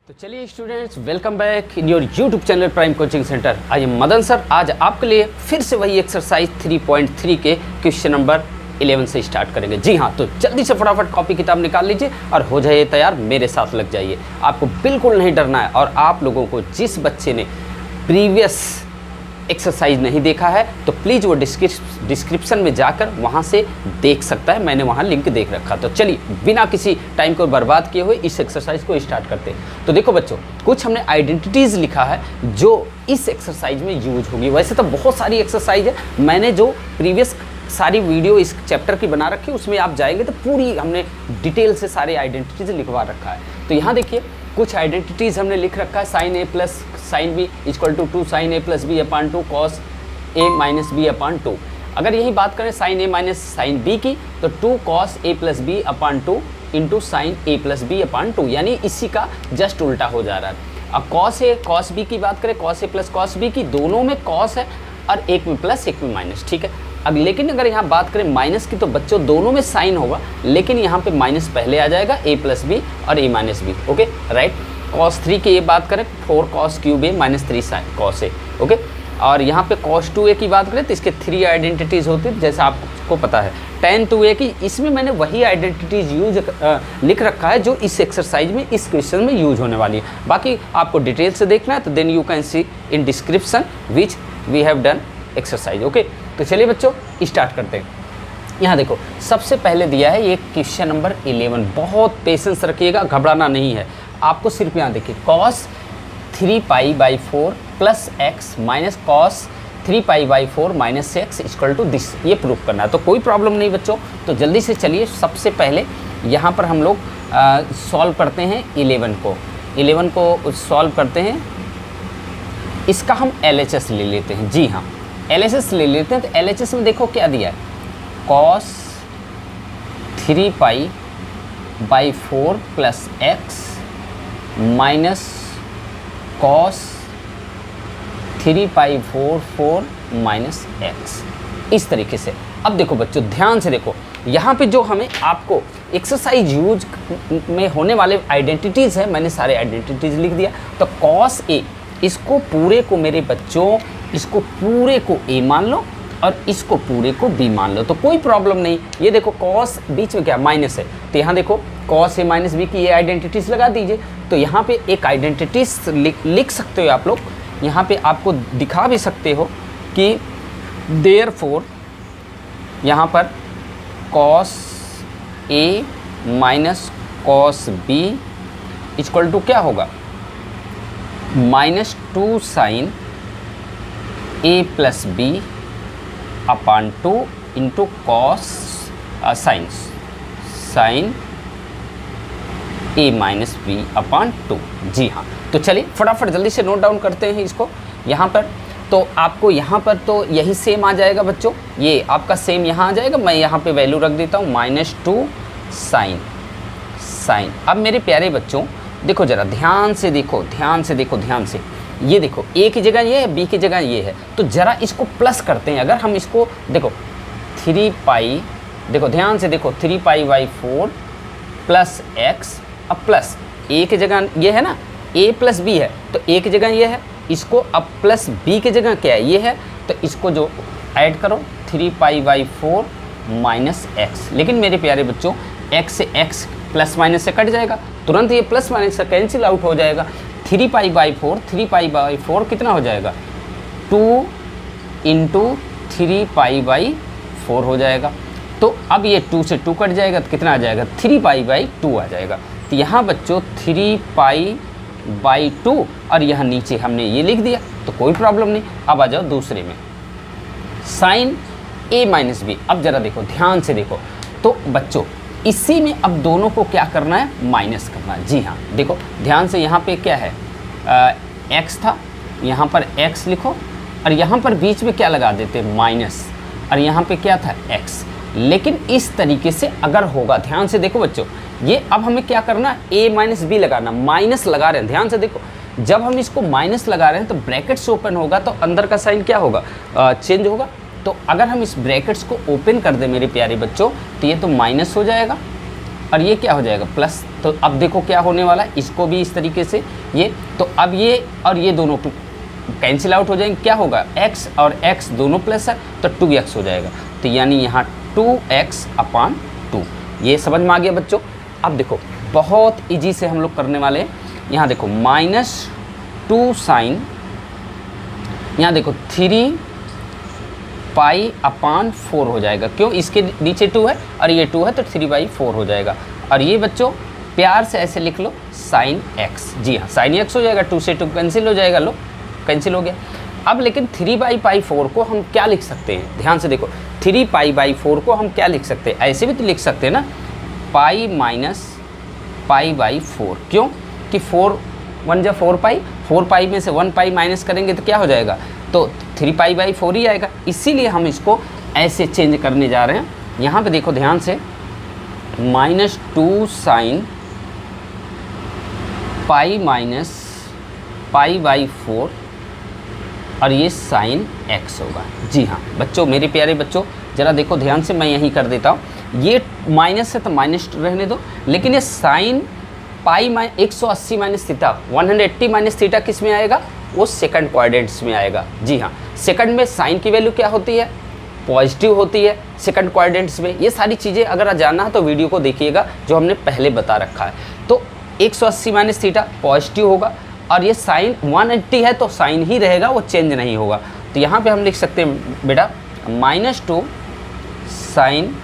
तो चलिए students, welcome back in your YouTube channel prime coaching centre. I am Madan sir. आज आपके लिए फिर से वही एक्सरसाइज 3.3 के क्वेश्चन नंबर 11 से स्टार्ट करेंगे। जी हाँ, तो जल्दी से फटाफट कॉपी किताब निकाल लीजिए और हो जाइए तैयार, मेरे साथ लग जाइए। आपको बिल्कुल नहीं डरना है। और आप लोगों को जिस बच्चे ने प्रीवियस एक्सरसाइज नहीं देखा है तो प्लीज़ वो डिस्क्रिप्शन में जाकर वहाँ से देख सकता है, मैंने वहाँ लिंक देख रखा। तो चलिए बिना किसी टाइम को बर्बाद किए हुए इस एक्सरसाइज को स्टार्ट करते हैं। तो देखो बच्चों, कुछ हमने आइडेंटिटीज़ लिखा है जो इस एक्सरसाइज में यूज होगी। वैसे तो बहुत सारी एक्सरसाइज है, मैंने जो प्रीवियस सारी वीडियो इस चैप्टर की बना रखी है उसमें आप जाएंगे तो पूरी हमने डिटेल से सारे आइडेंटिटीज़ लिखवा रखा है। तो यहाँ देखिए कुछ आइडेंटिटीज़ हमने लिख रखा है। Sine A plus sine B equal to 2 sine A plus B upon 2 cos A minus B upon 2। अगर यही बात करें sine A minus sine B की तो 2 cos A plus B upon 2 into sine A plus B upon 2, यानी इसी का just उल्टा हो जा रहा है। अब कॉस ए कॉस बी की बात करें, cos A plus cos B की, दोनों में कॉस है और एक में प्लस एक में माइनस, ठीक है। अब लेकिन अगर यहाँ बात करें माइनस की तो बच्चों दोनों में साइन होगा, लेकिन यहाँ पे माइनस पहले आ जाएगा, ए प्लस बी और A minus B, okay right. Cos 3 की ये बात करें 4 cos cube A minus 3 sine cos A, okay. और यहाँ पे कॉस 2a की बात करें तो इसके 3 आइडेंटिटीज़ होती है, जैसे आपको पता है। tan 2a की, इसमें मैंने वही आइडेंटिटीज़ लिख रखा है जो इस एक्सरसाइज में, इस क्वेश्चन में यूज होने वाली है। बाकी आपको डिटेल से देखना है तो then you can see in description which we have done exercise, okay. तो चलिए बच्चों स्टार्ट करते हैं। यहाँ देखो सबसे पहले दिया है ये क्वेश्चन नंबर 11। बहुत पेशेंस रखिएगा, घबराना नहीं है आपको। सिर्फ यहाँ देखिए cos 3π/4 plus x minus cos 3π/4 minus x equal to this, ये प्रूव करना है। तो कोई प्रॉब्लम नहीं बच्चों। तो जल्दी से चलिए सबसे पहले यहाँ पर हम लोग सॉल्व करते हैं 11 को सॉल्व करते हैं। इसका हम LHS ले लेते हैं। जी हाँ, LHS ले लेते हैं। तो LHS में देखो क्या दिया है, cos 3π/4 plus x minus cos 3π/4 minus x, इस तरीके से। अब देखो बच्चों ध्यान से देखो, यहाँ पे जो हमें आपको एक्सरसाइज यूज में होने वाले आइडेंटिटीज़ है, मैंने सारे आइडेंटिटीज़ लिख दिया। तो कॉस ए, इसको पूरे को मेरे बच्चों, इसको पूरे को ए मान लो और इसको पूरे को बी मान लो, तो कोई प्रॉब्लम नहीं। ये देखो कॉस बीच में क्या माइनस है, तो यहाँ देखो कॉस ए माइनस बी की ये आइडेंटिटीज़ लगा दीजिए। तो यहाँ पे एक आइडेंटिटीज़ लिख सकते हो आप लोग, यहाँ पे आपको दिखा भी सकते हो कि देयरफॉर यहाँ पर cos A minus cos B equal to क्या होगा, -2 sine A plus B upon 2 into cos sine A minus B upon 2। जी हाँ, तो चलिए फटाफट जल्दी से नोट डाउन करते हैं इसको यहाँ पर। तो आपको यहाँ पर तो यही सेम आ जाएगा बच्चों, ये आपका सेम यहाँ आ जाएगा। मैं यहाँ पे वैल्यू रख देता हूँ -2 साइन। अब मेरे प्यारे बच्चों देखो जरा ध्यान से देखो, ध्यान से ये देखो ए की जगह ये है, बी की जगह ये है, तो ज़रा इसको प्लस करते हैं। अगर हम इसको देखो 3π, देखो ध्यान से देखो 3π/4 प्लस एक्स, अब प्लस ए की जगह ये है ना, ए प्लस बी है तो ए की जगह ये है, इसको अब प्लस बी की जगह क्या है, ये है, तो इसको जो ऐड करो 3π/4 माइनस एक्स। लेकिन मेरे प्यारे बच्चों एक्स से एक्स प्लस माइनस से कट जाएगा, तुरंत ये प्लस माइनस से कैंसिल आउट हो जाएगा। 3π/4 कितना हो जाएगा, 2 इंटू 3π/4 हो जाएगा। तो अब ये 2 से 2 कट जाएगा तो कितना आ जाएगा, 3π/2 आ जाएगा। तो यहाँ बच्चों 3π/2 और यहाँ नीचे हमने ये लिख दिया, तो कोई प्रॉब्लम नहीं। अब आ जाओ दूसरे में, साइन ए माइनस बी। अब ज़रा देखो ध्यान से देखो, तो बच्चों इसी में अब दोनों को क्या करना है, माइनस करना है। जी हाँ, देखो ध्यान से, यहाँ पे क्या है, एक्स था, यहाँ पर एक्स लिखो और यहाँ पर बीच में क्या लगा देते, माइनस, और यहाँ पे क्या था, एक्स। लेकिन इस तरीके से अगर होगा, ध्यान से देखो बच्चों, ये अब हमें क्या करना है, ए माइनस बी लगाना, माइनस लगा रहे हैं। ध्यान से देखो, जब हम इसको माइनस लगा रहे हैं तो ब्रैकेट्स ओपन होगा तो अंदर का साइन क्या होगा, चेंज होगा। तो अगर हम इस ब्रैकेट्स को ओपन कर दें मेरे प्यारे बच्चों, तो ये तो माइनस हो जाएगा और ये क्या हो जाएगा प्लस। तो अब देखो क्या होने वाला है, इसको भी इस तरीके से ये, तो अब ये और ये दोनों कैंसिल आउट हो जाएंगे। क्या होगा, x और x दोनों प्लस है तो 2x हो जाएगा। तो यानी यहाँ 2x/2। ये समझ में आ गया बच्चों। अब देखो बहुत इजी से हम लोग करने वाले हैं। यहाँ देखो -2 साइन, यहाँ देखो 3π/4 हो जाएगा। क्यों, इसके नीचे 2 है और ये 2 है तो 3/4 हो जाएगा। और ये बच्चों प्यार से ऐसे लिख लो sin x। जी हाँ, sin x हो जाएगा, 2 से 2 कैंसिल हो जाएगा, लो कैंसिल हो गया। अब लेकिन 3π/4 को हम क्या लिख सकते हैं, ध्यान से देखो 3π/4 को हम क्या लिख सकते हैं, ऐसे भी तो लिख सकते हैं ना, पाई माइनस π/4। क्यों कि 4 1 जा 4π, 4π में से 1π माइनस करेंगे तो क्या हो जाएगा, तो 3π/4 ही आएगा। इसीलिए हम इसको ऐसे चेंज करने जा रहे हैं। यहाँ पे देखो ध्यान से, -2 साइन पाई माइनस π/4 और ये sin x होगा। जी हाँ बच्चों, मेरे प्यारे बच्चों ज़रा देखो ध्यान से, मैं यहीं कर देता हूँ। ये माइनस है तो माइनस रहने दो, लेकिन ये sine pi 180 minus theta, 180 minus theta किस में आएगा, वो सेकंड क्वाड्रेंट्स में आएगा। जी हाँ, सेकंड में साइन की वैल्यू क्या होती है, पॉजिटिव होती है सेकंड क्वाड्रेंट्स में। ये सारी चीज़ें अगर जानना है तो वीडियो को देखिएगा जो हमने पहले बता रखा है। तो 180 माइनस थीटा पॉजिटिव होगा और ये साइन 180 है तो साइन ही रहेगा, वो चेंज नहीं होगा। तो यहाँ पे हम लिख सकते हैं बेटा -2 साइन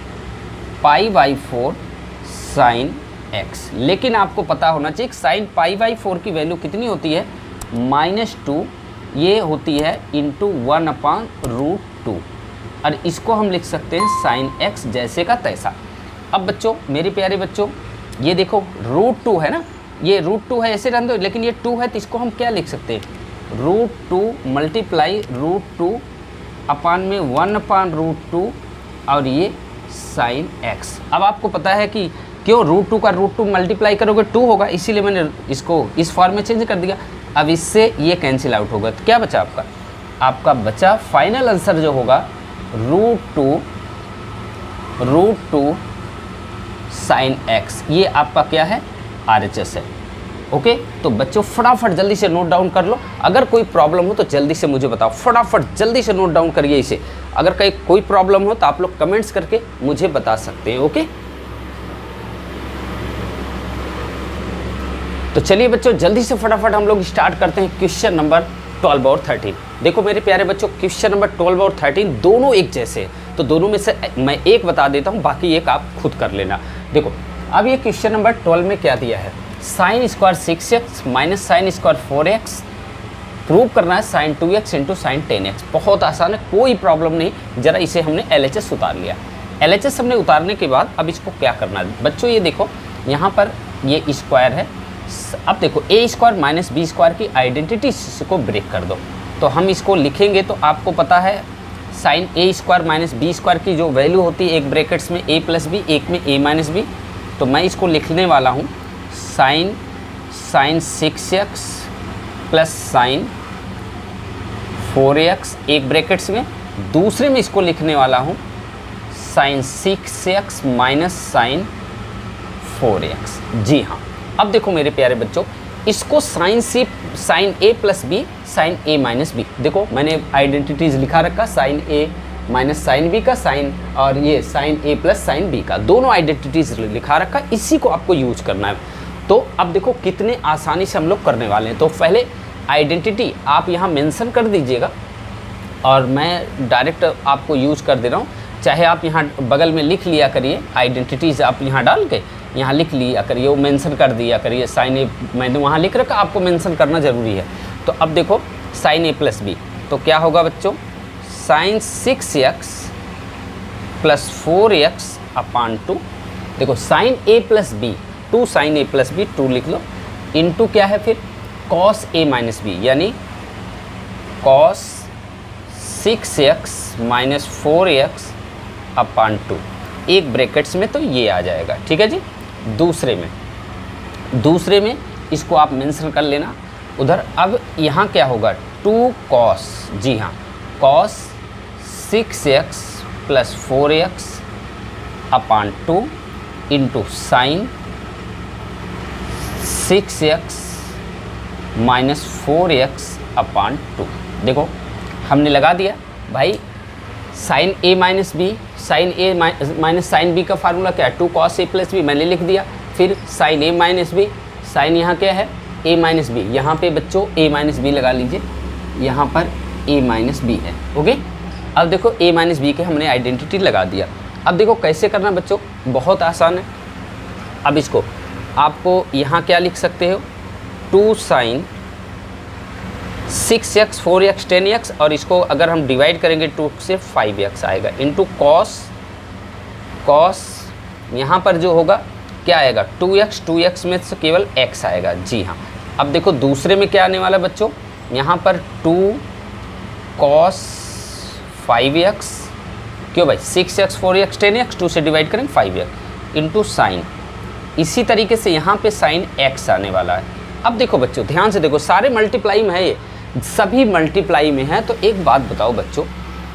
π/4 साइन x। लेकिन आपको पता होना चाहिए साइन π/4 की वैल्यू कितनी होती है, -2 ये होती है इंटू 1/√2 और इसको हम लिख सकते हैं साइन x जैसे का तैसा। अब बच्चों मेरे प्यारे बच्चों ये देखो √2 है ना, ये √2 है ऐसे रहने दो, लेकिन ये 2 है तो इसको हम क्या लिख सकते हैं, √2 मल्टीप्लाई √2 अपान में 1/√2 और ये साइन x। अब आपको पता है कि क्यों √2 का √2 मल्टीप्लाई करोगे 2 होगा, इसीलिए मैंने इसको इस फॉर्म में चेंज कर दिया। अब इससे ये कैंसिल आउट होगा तो क्या बचा आपका, आपका बचा फाइनल आंसर जो होगा √2 साइन x। ये आपका क्या है, RHS है। ओके, तो बच्चों फटाफट जल्दी से नोट डाउन कर लो। अगर कोई प्रॉब्लम हो तो जल्दी से मुझे बताओ, फटाफट जल्दी से नोट डाउन करिए इसे। अगर कहीं कोई प्रॉब्लम हो तो आप लोग कमेंट्स करके मुझे बता सकते हैं। ओके, तो चलिए बच्चों जल्दी से फटाफट हम लोग स्टार्ट करते हैं क्वेश्चन नंबर 12 और 13। देखो मेरे प्यारे बच्चों क्वेश्चन नंबर 12 और 13 दोनों एक जैसे हैं, तो दोनों में से मैं एक बता देता हूँ, बाकी एक आप खुद कर लेना। देखो अब ये क्वेश्चन नंबर 12 में क्या दिया है, sine square 6x minus sine square 4x prove करना है sign 2x into sine 10x। बहुत आसान है, कोई प्रॉब्लम नहीं। ज़रा इसे हमने LHS उतार लिया। LHS हमने उतारने के बाद अब इसको क्या करना है बच्चों, ये देखो यहाँ पर ये स्क्वायर है। अब देखो a square minus B square की आइडेंटिटी को ब्रेक कर दो, तो हम इसको लिखेंगे तो आपको पता है sine a square minus B square की जो वैल्यू होती है, एक ब्रैकेट्स में a प्लस बी, एक में a माइनस बी। तो मैं इसको लिखने वाला हूँ sign 6x plus sign 4x एक ब्रैकेट्स में, दूसरे में इसको लिखने वाला हूँ sign 6x minus sign 4x। जी हाँ, अब देखो मेरे प्यारे बच्चों इसको sine a plus B sine a minus B, देखो मैंने आइडेंटिटीज लिखा रखा, sine a minus sine B का साइन, और ये sine a plus sine B का, दोनों आइडेंटिटीज लिखा रखा, इसी को आपको यूज करना है। तो अब देखो कितने आसानी से हम लोग करने वाले हैं। तो पहले आइडेंटिटी आप यहाँ मेंशन कर दीजिएगा और मैं डायरेक्ट आपको यूज कर दे रहा हूँ। चाहे आप यहाँ बगल में लिख लिया करिए, आइडेंटिटीज आप यहाँ डाल के यहाँ लिख लिया करिए, वो मेंशन कर दिया करिए। साइन ए मैंने वहाँ लिख रखा, आपको मेंशन करना ज़रूरी है। तो अब देखो साइन a प्लस बी, तो क्या होगा बच्चों, sign 6x plus 4x upon 2। देखो sine a plus B, 2 sine a plus B 2 लिख लो, इंटू क्या है फिर कॉस a माइनस बी, यानी cos 6x minus 4x upon 2 एक ब्रैकेट्स में, तो ये आ जाएगा। ठीक है जी। दूसरे में इसको आप मेंशन कर लेना उधर। अब यहाँ क्या होगा 2 कॉस, जी हाँ, cos 6x plus 4x upon 2 into sine 6x minus 4x upon 2। देखो हमने लगा दिया भाई, sine a minus B, sine a minus sine b का फार्मूला क्या है, 2 cos a प्लस बी, मैंने लिख दिया। फिर sine a minus B, sine यहाँ क्या है a माइनस बी, यहाँ पे बच्चों a माइनस बी लगा लीजिए, यहाँ पर a माइनस बी है। ओके, अब देखो a माइनस बी के हमने आइडेंटिटी लगा दिया। अब देखो कैसे करना बच्चों, बहुत आसान है। अब इसको आपको यहाँ क्या लिख सकते हो, 2 साइन 6x 4x 10x, और इसको अगर हम डिवाइड करेंगे 2 से 5x आएगा, इंटू कॉस यहाँ पर जो होगा क्या आएगा 2x में से केवल x आएगा। जी हाँ, अब देखो दूसरे में क्या आने वाला बच्चों, यहाँ पर 2 cos 5x, क्यों भाई 6x 4x 10x, 2 से डिवाइड करेंगे 5x इंटू साइन, इसी तरीके से यहाँ पे साइन x आने वाला है। अब देखो बच्चों ध्यान से देखो, सारे मल्टीप्लाई में है, ये सभी मल्टीप्लाई में है। तो एक बात बताओ बच्चों,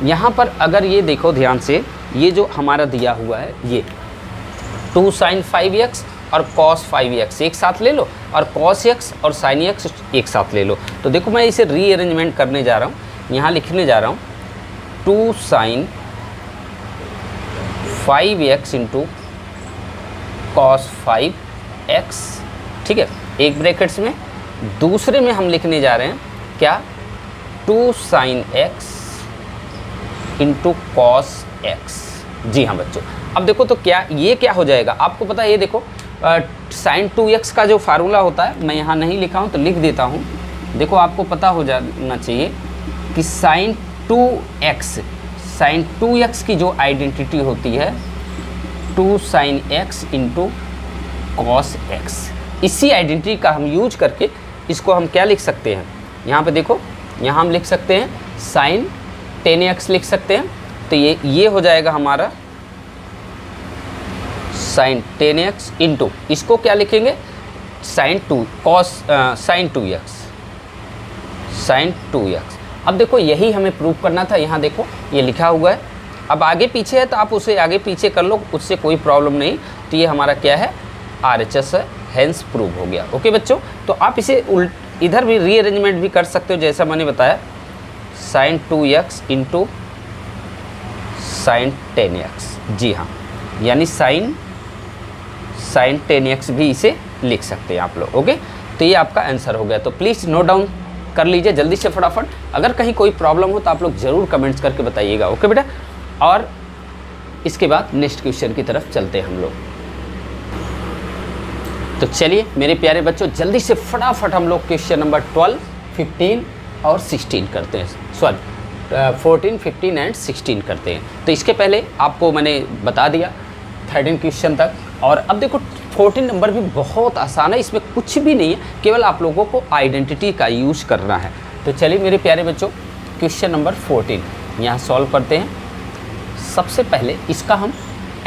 यहाँ पर अगर ये देखो ध्यान से, ये जो हमारा दिया हुआ है ये 2 साइन 5x और cos 5x एक साथ ले लो, और cos x और sin x एक साथ ले लो। तो देखो मैं इसे रीअरेंजमेंट करने जा रहा हूँ, यहाँ लिखने जा रहा हूँ 2 sign 5x into cos 5x, ठीक है, एक ब्रैकेट्स में। दूसरे में हम लिखने जा रहे हैं क्या, 2 sine x into cos x। जी हाँ बच्चों, अब देखो तो क्या ये क्या हो जाएगा, आपको पता है, ये देखो साइन 2x का जो फार्मूला होता है, मैं यहाँ नहीं लिखा हूँ तो लिख देता हूँ। देखो आपको पता हो जाना चाहिए कि साइन 2x की जो आइडेंटिटी होती है 2 sine x into cos x। इसी आइडेंटिटी का हम यूज करके इसको हम क्या लिख सकते हैं, यहाँ पे देखो, यहाँ हम लिख सकते हैं साइन 10x लिख सकते हैं। तो ये हो जाएगा हमारा साइन 10x इंटू, इसको क्या लिखेंगे साइन 2x। अब देखो यही हमें प्रूव करना था, यहाँ देखो ये लिखा हुआ है। अब आगे पीछे है तो आप उसे आगे पीछे कर लो, उससे कोई प्रॉब्लम नहीं। तो ये हमारा क्या है, RHS है, हेंस प्रूव हो गया। ओके बच्चों, तो आप इसे इधर भी रीअरेंजमेंट भी कर सकते हो, जैसा मैंने बताया sign 2x into sine 10x। जी हाँ, यानी साइन 10x भी इसे लिख सकते हैं आप लोग। ओके, तो ये आपका आंसर हो गया। तो प्लीज़ नोट डाउन कर लीजिए जल्दी से फटाफट। अगर कहीं कोई प्रॉब्लम हो तो आप लोग ज़रूर कमेंट्स करके बताइएगा। ओके बेटा, और इसके बाद नेक्स्ट क्वेश्चन की तरफ चलते हैं हम लोग। तो चलिए मेरे प्यारे बच्चों, जल्दी से फटाफट हम लोग क्वेश्चन नंबर 12, 15 और 16 करते हैं, सॉरी 14, 15 एंड 16 करते हैं। तो इसके पहले आपको मैंने बता दिया 13 क्वेश्चन तक, और अब देखो 14 नंबर भी बहुत आसान है, इसमें कुछ भी नहीं है, केवल आप लोगों को आइडेंटिटी का यूज करना है। तो चलिए मेरे प्यारे बच्चों, क्वेश्चन नंबर 14 यहाँ सॉल्व करते हैं। सबसे पहले इसका हम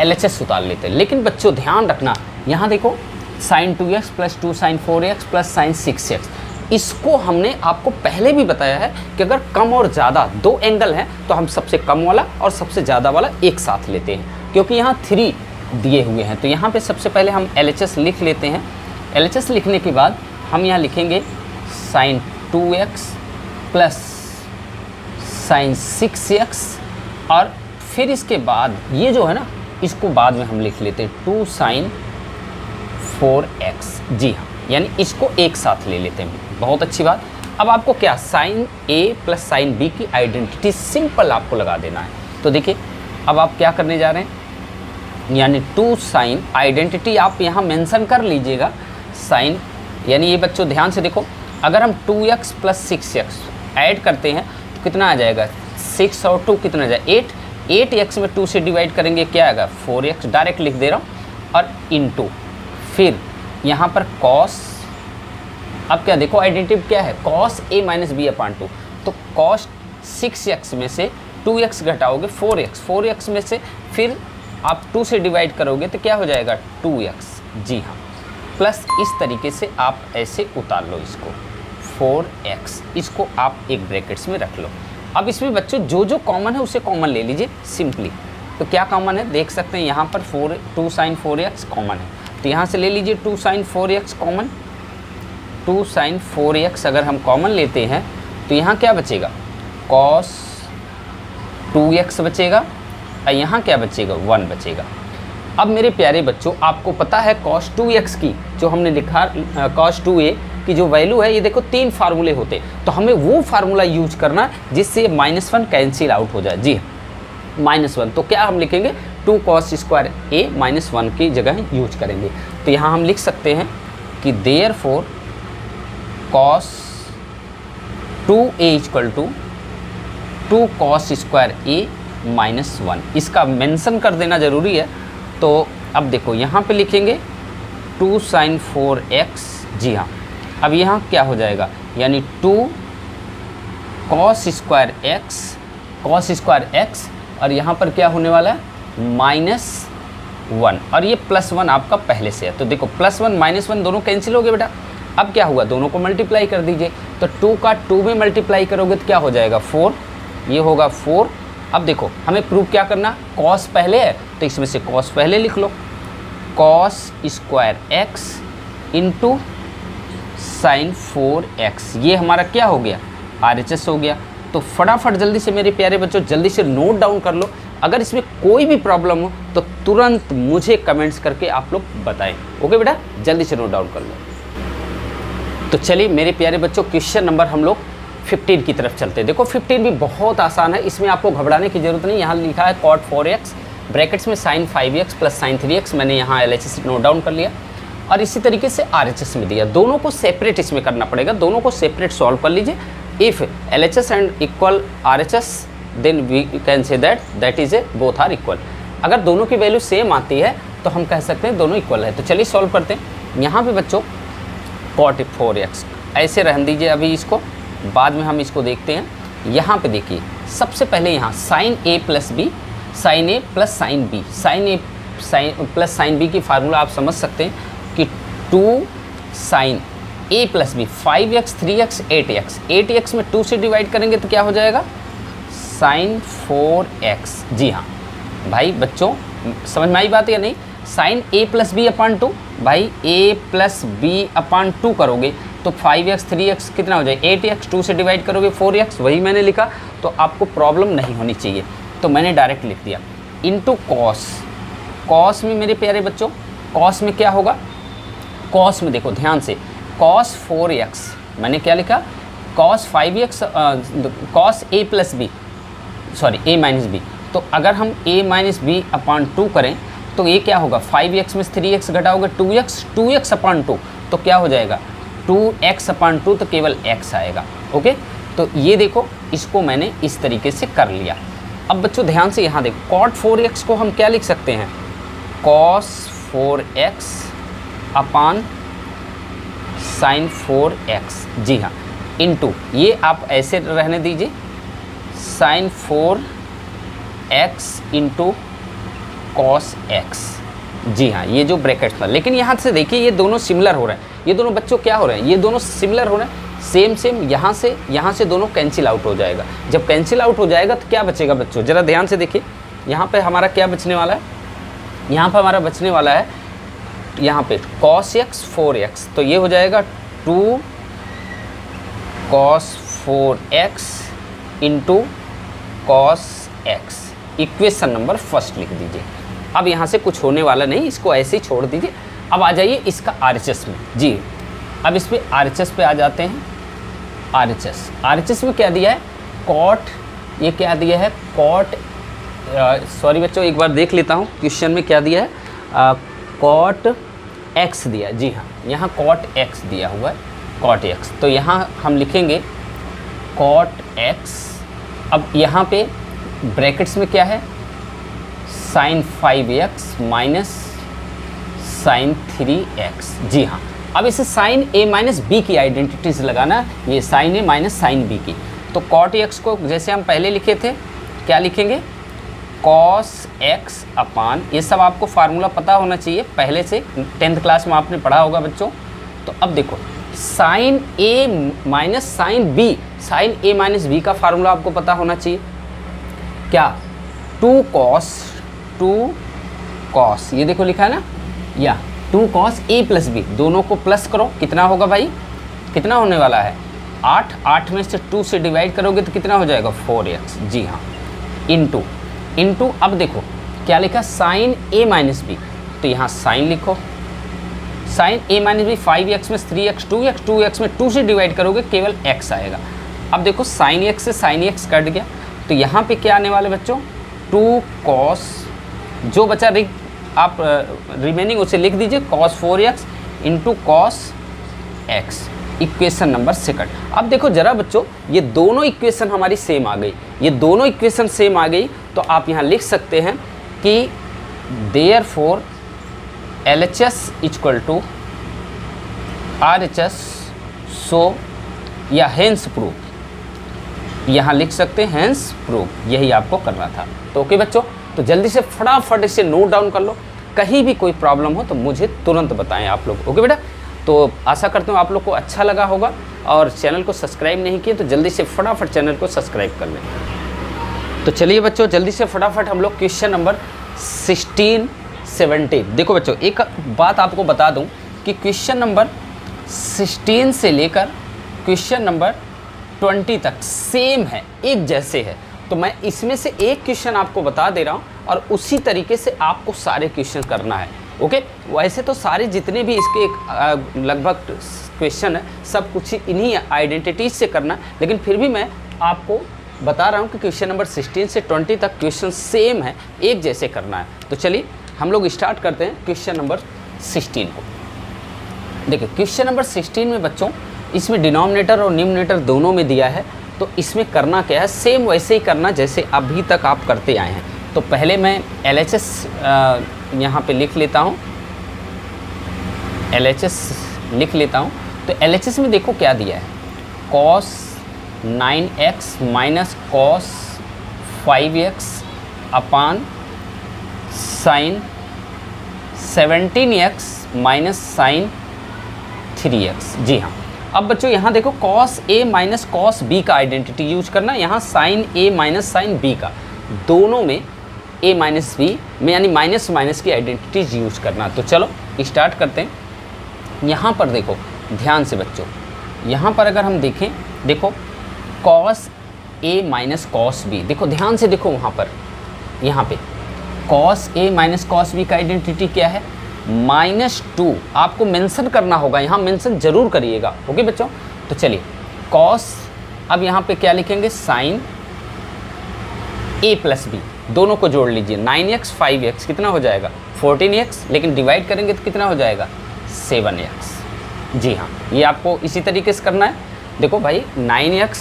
LHS उतार लेते हैं, लेकिन बच्चों ध्यान रखना, यहाँ देखो sine 2x plus 2 sine 4x plus sine 6x, इसको हमने आपको पहले भी बताया है कि अगर कम और ज़्यादा दो एंगल हैं तो हम सबसे कम वाला और सबसे ज़्यादा वाला एक साथ लेते हैं, क्योंकि यहाँ 3 दिए हुए हैं। तो यहाँ पे सबसे पहले हम LHS लिख लेते हैं। LHS लिखने के बाद हम यहाँ लिखेंगे sign 2x plus sine 6x, और फिर इसके बाद ये जो है ना, इसको बाद में हम लिख लेते हैं 2 साइन 4x। जी हाँ, यानी इसको एक साथ ले लेते हैं। बहुत अच्छी बात। अब आपको क्या, sine A plus sine B की आइडेंटिटी सिंपल आपको लगा देना है। तो देखिए अब आप क्या करने जा रहे हैं, यानी 2 साइन, आइडेंटिटी आप यहाँ मेंशन कर लीजिएगा, साइन, यानी ये बच्चों ध्यान से देखो, अगर हम 2x प्लस 6x ऐड करते हैं तो कितना आ जाएगा, 6 और 2 कितना आ जाएगा 8x में 2 से डिवाइड करेंगे क्या आएगा 4x, डायरेक्ट लिख दे रहा हूँ, और इंटू फिर यहाँ पर cos, अब क्या देखो आइडेंटिटी क्या है, cos A minus B upon 2। तो cos 6x में से 2x घटाओगे 4x में से फिर आप 2 से डिवाइड करोगे तो क्या हो जाएगा 2x। जी हाँ, प्लस इस तरीके से आप ऐसे उतार लो इसको 4x, इसको आप एक ब्रैकेट्स में रख लो। अब इसमें बच्चों जो जो कॉमन है उसे कॉमन ले लीजिए सिंपली। तो क्या कॉमन है देख सकते हैं यहाँ पर 2 sin 4x कॉमन है, तो यहाँ से ले लीजिए 2 sin 4x common. 2 sin 4x अगर हम कॉमन लेते हैं तो यहाँ क्या बचेगा, cos 2x बचेगा और यहाँ क्या बचेगा, 1 बचेगा। अब मेरे प्यारे बच्चों आपको पता है cos 2x की जो हमने लिखा cos 2a की जो वैल्यू है, ये देखो 3 फार्मूले होते, तो हमें वो फार्मूला यूज करना जिससे -1 कैंसिल आउट हो जाए। जी -1, तो क्या हम लिखेंगे 2 cos स्क्वायर a -1 की जगह यूज करेंगे। तो यहाँ हम लिख सकते हैं कि therefore cos 2a equal to 2 cos square a -1, इसका मेंशन कर देना ज़रूरी है। तो अब देखो यहाँ पे लिखेंगे 2 sin 4x, जी हाँ, अब यहाँ क्या हो जाएगा, यानी 2 cos स्क्वायर x और यहाँ पर क्या होने वाला है -1, और ये +1 आपका पहले से है। तो देखो +1 -1 दोनों कैंसिल हो गए बेटा। अब क्या हुआ, दोनों को मल्टीप्लाई कर दीजिए, तो 2 का 2 में मल्टीप्लाई करोगे तो क्या हो जाएगा 4, ये होगा 4। अब देखो हमें प्रूफ क्या करना, cos पहले है तो इसमें से cos पहले लिख लो, cos square x into sin 4x, ये हमारा क्या हो गया RHS हो गया। तो फटाफट जल्दी से मेरे प्यारे बच्चों जल्दी से नोट डाउन कर लो, अगर इसमें कोई भी प्रॉब्लम हो तो तुरंत मुझे कमेंट्स करके आप लोग बताएं। ओके बेटा, जल्दी से नोट डाउन कर लो। तो चलिए मेरे प्यारे बच्चों क्वेश्चन नंबर हम लोग 15 की तरफ चलते हैं। देखो 15 भी बहुत आसान है, इसमें आपको घबराने की ज़रूरत नहीं। यहाँ लिखा है cot 4x ब्रैकेट्स में sin 5x plus sin 3x, मैंने यहाँ LHS नोट डाउन कर लिया, और इसी तरीके से RHS में दिया। दोनों को सेपरेट इसमें करना पड़ेगा, दोनों को सेपरेट सॉल्व कर लीजिए। If LHS and equal RHS then we can say that is a both are equal. अगर दोनों की वैल्यू सेम आती है तो हम कह सकते हैं दोनों इक्वल है। तो चलिए सॉल्व करते हैं। यहाँ पे बच्चों cot 4x ऐसे रहने दीजिए अभी इसको, बाद में हम इसको देखते हैं। यहाँ पे देखिए सबसे पहले यहाँ sin a plus b, sin a plus sin b, sin a plus sin b की फार्मूला आप समझ सकते हैं कि 2 sin a plus b 5x 3x 8x, 8x में 2 से डिवाइड करेंगे तो क्या हो जाएगा sin 4x। जी हाँ भाई बच्चों समझ में आई बात या नहीं, sin a plus B upon 2, भाई a प्लस बी अपान 2 करोगे तो 5x 3x कितना हो जाए 8x, 2 से डिवाइड करोगे 4x, वही मैंने लिखा, तो आपको प्रॉब्लम नहीं होनी चाहिए, तो मैंने डायरेक्ट लिख दिया इनटू cos में मेरे प्यारे बच्चों cos में क्या होगा, cos में देखो ध्यान से cos 4x मैंने क्या लिखा cos 5x cos a plus B sorry a minus B, तो अगर हम a माइनस बी अपान 2 करें तो ये क्या होगा 5x में 3x घटाओगे 2x अपान 2, तो क्या हो जाएगा 2x अपान 2, तो केवल x आएगा। ओके, तो ये देखो इसको मैंने इस तरीके से कर लिया। अब बच्चों ध्यान से यहाँ देखो cot 4x को हम क्या लिख सकते हैं cos 4x अपान sin 4x, जी हाँ, इनटू ये आप ऐसे रहने दीजिए sin 4x into cos x, जी हाँ, ये जो ब्रैकेट था। लेकिन यहाँ से देखिए ये दोनों सिमिलर हो रहे हैं, ये दोनों बच्चों क्या हो रहे हैं, ये दोनों सिमिलर हो रहे हैं, सेम यहाँ से दोनों कैंसिल आउट हो जाएगा। जब कैंसिल आउट हो जाएगा तो क्या बचेगा बच्चों, ज़रा ध्यान से देखिए यहाँ पे हमारा क्या बचने वाला है, यहाँ पे हमारा बचने वाला है यहाँ पे cos x 4x, तो ये हो जाएगा 2 cos 4x into cos x, equation number first लिख दीजिए। अब यहाँ से कुछ होने वाला नहीं, इसको ऐसे ही छोड़ दीजिए। अब आ जाइए इसका RHS में, जी अब इस पर RHS पे आ जाते हैं। RHS में क्या दिया है cot, ये क्या दिया है cot, सॉरी बच्चों एक बार देख लेता हूँ क्वेश्चन में क्या दिया है, cot x दिया, जी हाँ यहाँ cot x दिया हुआ है cot x, तो यहाँ हम लिखेंगे cot x। अब यहाँ पे ब्रैकेट्स में क्या है sin 5x minus sin 3x, जी हाँ। अब इसे sin a माइनस बी की आइडेंटिटी से लगाना, ये sin a minus sin b की, तो cot x को जैसे हम पहले लिखे थे क्या लिखेंगे cos x अपान, ये सब आपको फार्मूला पता होना चाहिए पहले से, 10th क्लास में आपने पढ़ा होगा बच्चों। तो अब देखो sin a minus sin b, sin a minus b का फार्मूला आपको पता होना चाहिए क्या 2 cos 2 कॉस, ये देखो लिखा है ना, या 2 कॉस ए प्लस बी, दोनों को प्लस करो, कितना होगा भाई, कितना होने वाला है 8, 8 में से 2 से डिवाइड करोगे तो कितना हो जाएगा 4x, जी हाँ, इंटू अब देखो क्या लिखा, साइन ए माइनस बी, तो यहाँ साइन लिखो, sign A minus B 5x में 3x 2x, 2x में 2 से डिवाइड करोगे केवल x आएगा। अब देखो साइन x से साइन x कट गया, तो यहाँ पे क्या आने वाले बच्चों 2 कॉस, जो बचा आप रिमेनिंग उसे लिख दीजिए, cos 4x into cos x, equation number second. अब देखो जरा बच्चों, ये दोनों इक्वेशन हमारी सेम आ गई, ये दोनों इक्वेशन सेम आ गई, तो आप यहाँ लिख सकते हैं कि therefore LHS equal to RHS, so या हेंस प्रूफ, यहाँ लिख सकते हैं हेंस प्रूफ, यही आपको करना था। तो ओके बच्चों, तो जल्दी से फटाफट इसे नोट डाउन कर लो, कहीं भी कोई प्रॉब्लम हो तो मुझे तुरंत बताएं आप लोग। ओके बेटा, तो आशा करता हूँ आप लोग को अच्छा लगा होगा, और चैनल को सब्सक्राइब नहीं किए तो जल्दी से फटाफट चैनल को सब्सक्राइब कर लें। तो चलिए बच्चों, जल्दी से फटाफट हम लोग क्वेश्चन नंबर 16, 17, देखो बच्चों एक बात आपको बता दूं कि क्वेश्चन नंबर 16 से लेकर क्वेश्चन नंबर 20 तक सेम है, एक जैसे है। तो मैं इसमें से एक क्वेश्चन आपको बता दे रहा हूं और उसी तरीके से आपको सारे क्वेश्चन करना है। ओके, वैसे तो सारे जितने भी इसके लगभग क्वेश्चन है सब कुछ इन्हीं आइडेंटिटीज से करना है, लेकिन फिर भी मैं आपको बता रहा हूं कि क्वेश्चन नंबर 16 से 20 तक क्वेश्चन सेम है, एक जैसे करना है। तो चलिए हम लोग स्टार्ट करते हैं क्वेश्चन नंबर 16 को। देखिए क्वेश्चन नंबर 16 में बच्चों, इसमें डिनोमिनेटर और न्यूमरेटर दोनों में दिया है, तो इसमें करना क्या है, सेम वैसे ही करना जैसे अभी तक आप करते आए हैं। तो पहले मैं LHS यहाँ पे लिख लेता हूँ, LHS लिख लेता हूँ। तो LHS में देखो क्या दिया है, cos 9x minus cos 5x upon sine 17x minus sine 3x, जी हाँ। अब बच्चों यहाँ देखो cos a minus cos b का आइडेंटिटी यूज करना, यहाँ sin a minus sin b का, दोनों में a माइनस b में यानी माइनस माइनस की आइडेंटिटीज यूज करना। तो चलो स्टार्ट करते हैं। यहाँ पर देखो ध्यान से बच्चों, यहाँ पर अगर हम देखें, देखो cos a minus cos b, देखो ध्यान से देखो वहाँ पर, यहाँ पे cos a minus cos b का आइडेंटिटी क्या है, -2, आपको मेंशन करना होगा, यहाँ मेंशन जरूर करिएगा। ओके बच्चों, तो चलिए cos, अब यहाँ पे क्या लिखेंगे, sin a प्लस b, दोनों को जोड़ लीजिए, 9x 5x कितना हो जाएगा 14x, लेकिन डिवाइड करेंगे तो कितना हो जाएगा 7x, जी हाँ। ये आपको इसी तरीके से करना है। देखो भाई 9x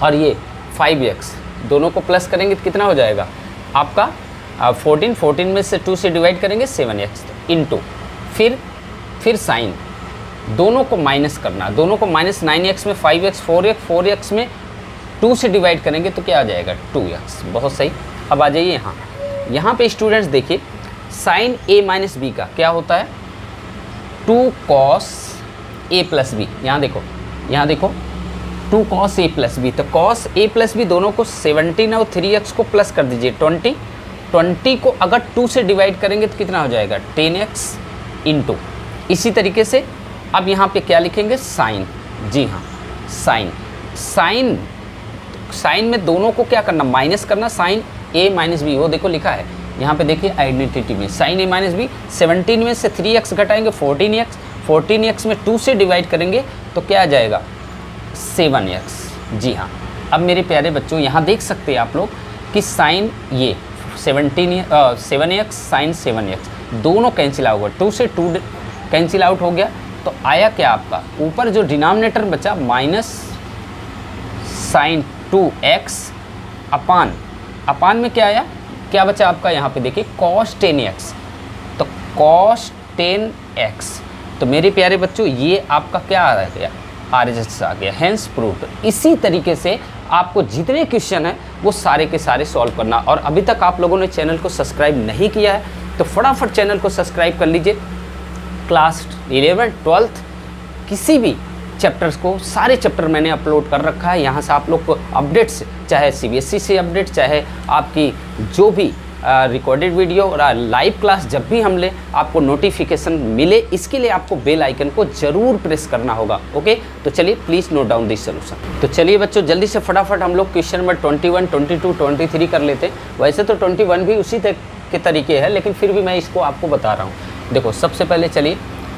और ये 5x दोनों को प्लस करेंगे तो कितना हो जाएगा आपका 14 में से 2 से डिवाइड करेंगे 7x, इंटू फिर साइन, दोनों को माइनस करना, दोनों को माइनस, 9x में 5x 4x में 2 से डिवाइड करेंगे तो क्या आ जाएगा 2x, बहुत सही। अब आ जाइए यहाँ पे स्टूडेंट्स देखिए, साइन a माइनस बी का क्या होता है 2 cos a प्लस बी, यहाँ देखो 2 cos a प्लस बी, तो cos a प्लस बी दोनों को 17 और 3x को प्लस कर दीजिए 20 को अगर 2 से डिवाइड करेंगे तो कितना हो जाएगा 10x, इंटू इसी तरीके से अब यहाँ पे क्या लिखेंगे साइन, जी हाँ साइन में दोनों को क्या करना, माइनस करना, साइन a माइनस बी, वो देखो लिखा है यहाँ पे, देखिए आइडेंटिटी में साइन a माइनस बी, 17 में से 3x घटाएंगे 14x में 2 से डिवाइड करेंगे तो क्या आ जाएगा 7x, जी हाँ। अब मेरे प्यारे बच्चों यहाँ देख सकते हैं आप लोग कि साइन ये 7x साइन 7x दोनों कैंसिल आउट हुआ, 2 से 2 कैंसिल आउट हो गया, तो आया क्या आपका ऊपर जो डिनोमिनेटर बचा माइनस साइन 2x अपान में क्या आया, क्या बचा आपका यहाँ पे देखिए cos 10x, तो cos 10x, तो मेरे प्यारे बच्चों ये आपका क्या आ गया RHS आ गया, हेंस प्रूव्ड। इसी तरीके से आपको जितने क्वेश्चन हैं वो सारे के सारे सॉल्व करना। और अभी तक आप लोगों ने चैनल को सब्सक्राइब नहीं किया है तो फटाफट चैनल को सब्सक्राइब कर लीजिए। क्लास 11, 12 किसी भी चैप्टर्स को, सारे चैप्टर मैंने अपलोड कर रखा है, यहाँ से आप लोग को अपडेट्स, चाहे CBSE से अपडेट, चाहे आपकी जो भी रिकॉर्डेड वीडियो और लाइव क्लास जब भी हम ले आपको नोटिफिकेशन मिले, इसके लिए आपको बेल आइकन को ज़रूर प्रेस करना होगा। ओके, तो चलिए please note down this solution. तो चलिए बच्चों जल्दी से फटाफट हम लोग क्वेश्चन नंबर 21, 22, 23 कर लेते हैं। वैसे तो 21 भी उसी के तरीके है, लेकिन फिर भी मैं इसको आपको बता रहा हूँ। देखो सबसे पहले चलिए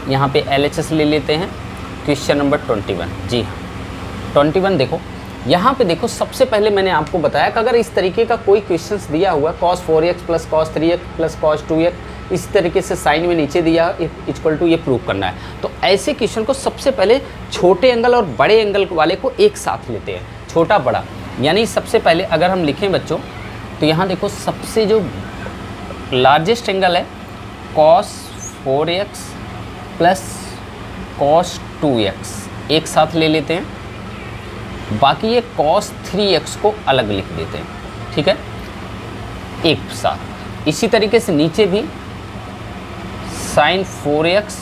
यहाँ पे LHS ले लेते हैं, क्वेश्चन नंबर 21। जी हाँ 21 देखो, यहाँ पे देखो सबसे पहले मैंने आपको बताया कि अगर इस तरीके का कोई क्वेश्चंस दिया हुआ cos 4x plus cos 3x plus cos 2x इस तरीके से साइन में नीचे दिया इक्वल टू ये प्रूव करना है, तो ऐसे क्वेश्चन को सबसे पहले छोटे एंगल और बड़े एंगल वाले को एक साथ लेते हैं, छोटा बड़ा। यानी सबसे पहले अगर हम लिखें बच्चों तो यहाँ देखो सबसे जो लार्जेस्ट एंगल है cos 4x plus cos 2x एक साथ ले लेते हैं, बाकी ये cos 3x को अलग लिख देते हैं, ठीक है, एक साथ। इसी तरीके से नीचे भी sin 4x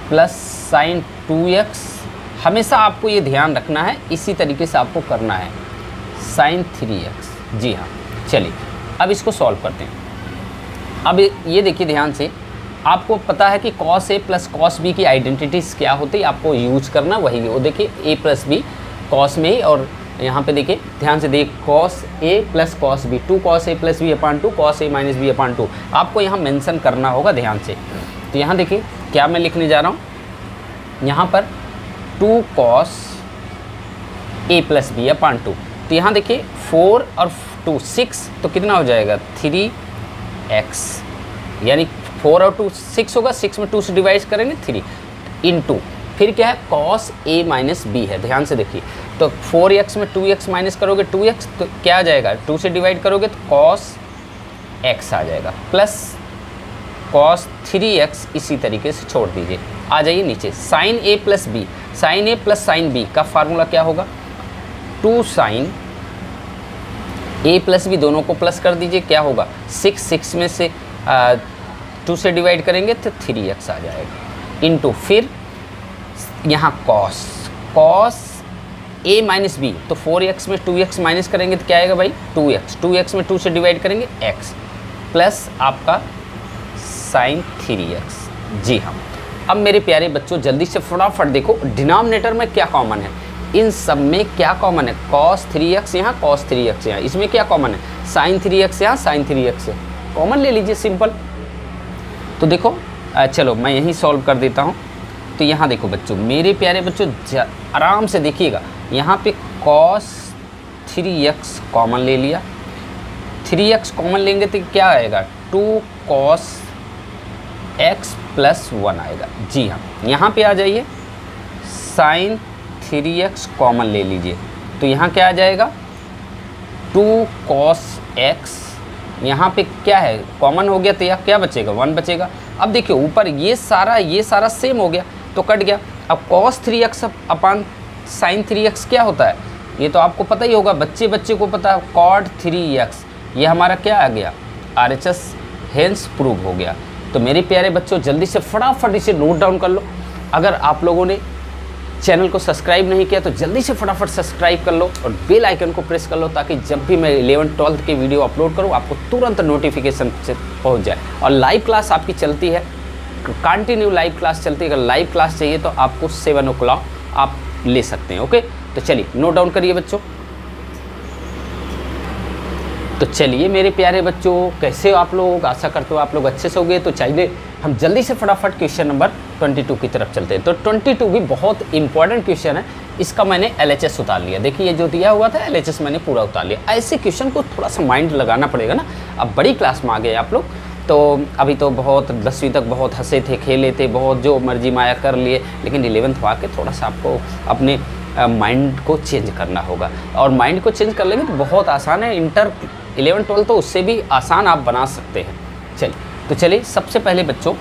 plus sin 2x, हमेशा आपको ये ध्यान रखना है, इसी तरीके से आपको करना है sin 3x। जी हाँ, चलिए अब इसको सॉल्व करते हैं। अब ये देखिए ध्यान से, आपको पता है कि cos a plus cos b की आइडेंटिटीज़ क्या होती है, आपको यूज करना वही है। वो देखिए a प्लस बी cos में ही, और यहाँ पे देखिए ध्यान से देखिए cos a plus cos b, 2 cos a plus B upon 2 cos a minus B upon 2 आपको यहाँ मेंशन करना होगा ध्यान से। तो यहाँ देखिए क्या मैं लिखने जा रहा हूँ, यहाँ पर 2 cos a plus B upon 2, तो यहाँ देखिए 4 और 2 6, तो कितना हो जाएगा 3x, यानी 4 और 2 6 होगा, 6 में 2 से डिवाइड करेंगे 3 इंटू, फिर क्या है cos a माइनस बी है, ध्यान से देखिए। तो 4x में 2x माइनस करोगे 2x, तो क्या आ जाएगा 2 से डिवाइड करोगे तो cos x आ जाएगा, प्लस cos 3x इसी तरीके से छोड़ दीजिए। आ जाइए नीचे sin a plus B, sin a plus sin b का फार्मूला क्या होगा, 2 sin a प्लस बी, दोनों को प्लस कर दीजिए, क्या होगा 6 में से 2 से डिवाइड करेंगे तो 3x आ जाएगा, इंटू फिर यहाँ cos a माइनस बी, तो 4x में 2x माइनस करेंगे तो क्या आएगा भाई 2x में 2 से डिवाइड करेंगे x, प्लस आपका sin 3x। जी हाँ, अब मेरे प्यारे बच्चों जल्दी से फटाफट देखो डिनोमिनेटर में क्या कॉमन है, इन सब में क्या कॉमन है, cos 3x यहाँ cos 3x यहाँ, इसमें क्या कॉमन है sin 3x यहाँ sin 3x कॉमन ले लीजिए, सिंपल। तो देखो चलो मैं यहीं सॉल्व कर देता हूँ। तो यहाँ देखो बच्चों, मेरे प्यारे बच्चों आराम से देखिएगा, यहाँ पे cos 3x कॉमन ले लिया, 3x कॉमन लेंगे तो क्या आएगा 2 cos x प्लस 1 आएगा। जी हाँ, यहाँ पे आ जाइए sin 3x कॉमन ले लीजिए, तो यहाँ क्या आ जाएगा 2 cos x, यहाँ पे क्या है कॉमन हो गया तो यहाँ क्या बचेगा 1 बचेगा। अब देखिए ऊपर ये सारा सेम हो गया तो कट गया। अब cos 3x अपान sin 3x क्या होता है, ये तो आपको पता ही होगा, बच्चे को पता है, cot 3x, ये हमारा क्या आ गया RHS, हेंस प्रूव हो गया। तो मेरे प्यारे बच्चों जल्दी से फटाफट इसे नोट डाउन कर लो। अगर आप लोगों ने चैनल को सब्सक्राइब नहीं किया तो जल्दी से फटाफट सब्सक्राइब कर लो और बेल आइकन को प्रेस कर लो, ताकि जब भी मैं 11th 12th के वीडियो अपलोड करूँ आपको तुरंत नोटिफिकेशन से पहुँच जाए। और लाइव क्लास आपकी चलती है, कंटिन्यू लाइव क्लास चलती है, अगर लाइव क्लास चाहिए तो आपको 7 o'clock आप ले सकते हैं। ओके, तो चलिए नोट डाउन करिए बच्चों। तो चलिए मेरे प्यारे बच्चों, कैसे हो आप लोग, आशा करते हो आप लोग अच्छे से हो गए। तो चाहिए हम जल्दी से फटाफट क्वेश्चन नंबर 22 की तरफ चलते हैं। तो 22 भी बहुत इंपॉर्टेंट क्वेश्चन है, इसका मैंने LHS उतार लिया। देखिए ये जो दिया हुआ था LHS मैंने पूरा उतार लिया। ऐसे क्वेश्चन को थोड़ा सा माइंड लगाना पड़ेगा ना, अब बड़ी क्लास में आ गए आप लोग, तो अभी तो बहुत 10वीं तक बहुत हंसे थे, खेले थे, बहुत जो मर्जी माया कर लिए, लेकिन 11th में आके थोड़ा सा आपको अपने माइंड को चेंज करना होगा। और माइंड को चेंज कर लेंगे तो बहुत आसान है, इंटर 11th 12th तो उससे भी आसान आप बना सकते हैं। चलिए तो चलिए सबसे पहले बच्चों